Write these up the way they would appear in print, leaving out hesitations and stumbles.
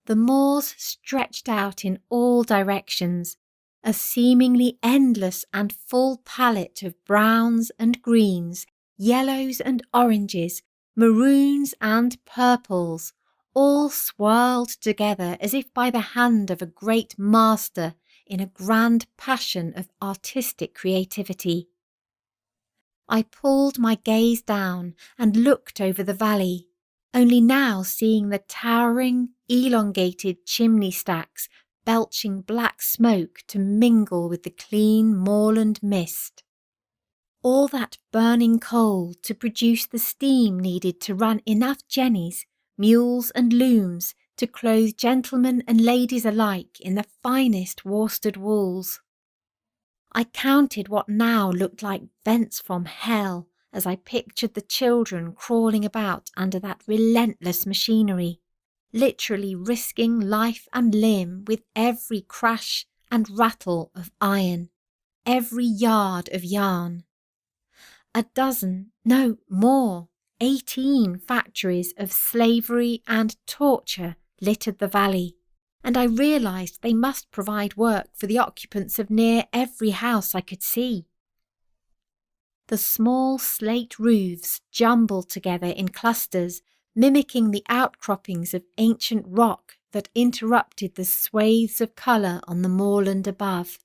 The moors stretched out in all directions, a seemingly endless and full palette of browns and greens, yellows and oranges, maroons and purples, all swirled together as if by the hand of a great master in a grand passion of artistic creativity. I pulled my gaze down and looked over the valley, only now seeing the towering, elongated chimney stacks belching black smoke to mingle with the clean moorland mist. All that burning coal to produce the steam needed to run enough jennies, mules and looms to clothe gentlemen and ladies alike in the finest worsted wools. I counted what now looked like vents from hell as I pictured the children crawling about under that relentless machinery, literally risking life and limb with every crash and rattle of iron, every yard of yarn. 18 factories of slavery and torture littered the valley, and I realised they must provide work for the occupants of near every house I could see. The small slate roofs jumbled together in clusters, mimicking the outcroppings of ancient rock that interrupted the swathes of colour on the moorland above.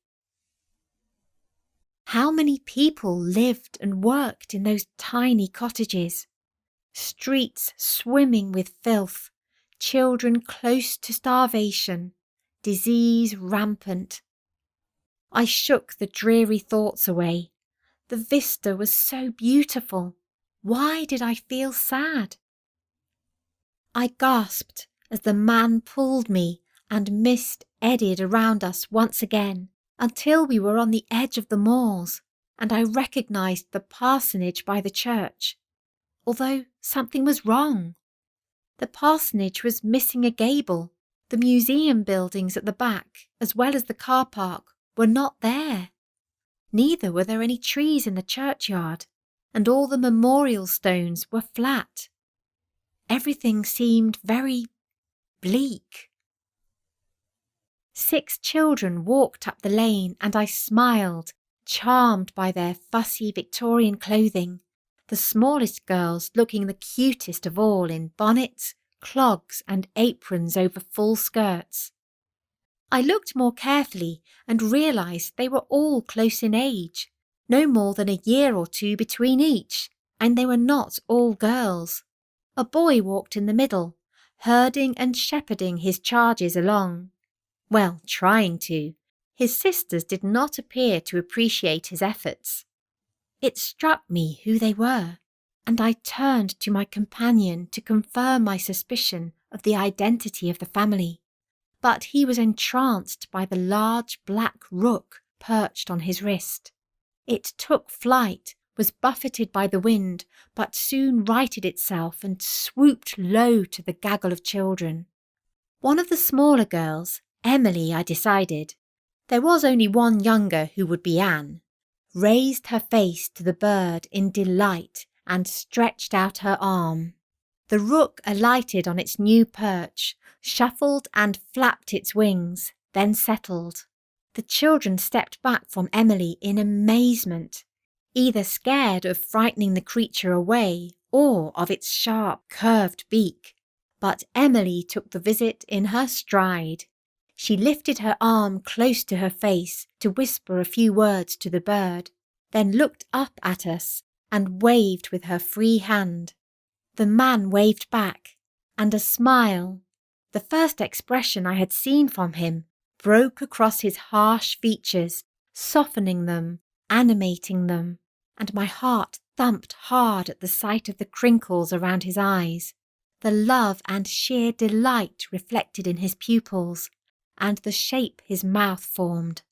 How many people lived and worked in those tiny cottages? Streets swimming with filth, children close to starvation, disease rampant. I shook the dreary thoughts away. The vista was so beautiful. Why did I feel sad? I gasped as the man pulled me and mist eddied around us once again until we were on the edge of the moors and I recognised the parsonage by the church, although something was wrong. The parsonage was missing a gable. The museum buildings at the back, as well as the car park, were not there. Neither were there any trees in the churchyard, and all the memorial stones were flat. Everything seemed very bleak. 6 children walked up the lane and I smiled, charmed by their fussy Victorian clothing, the smallest girls looking the cutest of all in bonnets, clogs and aprons over full skirts. I looked more carefully and realised they were all close in age, no more than a year or 2 between each, and they were not all girls. A boy walked in the middle, herding and shepherding his charges along. Well, trying to. His sisters did not appear to appreciate his efforts. It struck me who they were, and I turned to my companion to confirm my suspicion of the identity of the family. But he was entranced by the large black rook perched on his wrist. It took flight, was buffeted by the wind, but soon righted itself and swooped low to the gaggle of children. One of the smaller girls, Emily, I decided, there was only one younger who would be Anne, raised her face to the bird in delight and stretched out her arm. The rook alighted on its new perch, shuffled and flapped its wings, then settled. The children stepped back from Emily in amazement, either scared of frightening the creature away or of its sharp, curved beak. But Emily took the visit in her stride. She lifted her arm close to her face to whisper a few words to the bird, then looked up at us and waved with her free hand. The man waved back, and a smile, the first expression I had seen from him, broke across his harsh features, softening them, animating them, and my heart thumped hard at the sight of the crinkles around his eyes, the love and sheer delight reflected in his pupils, and the shape his mouth formed.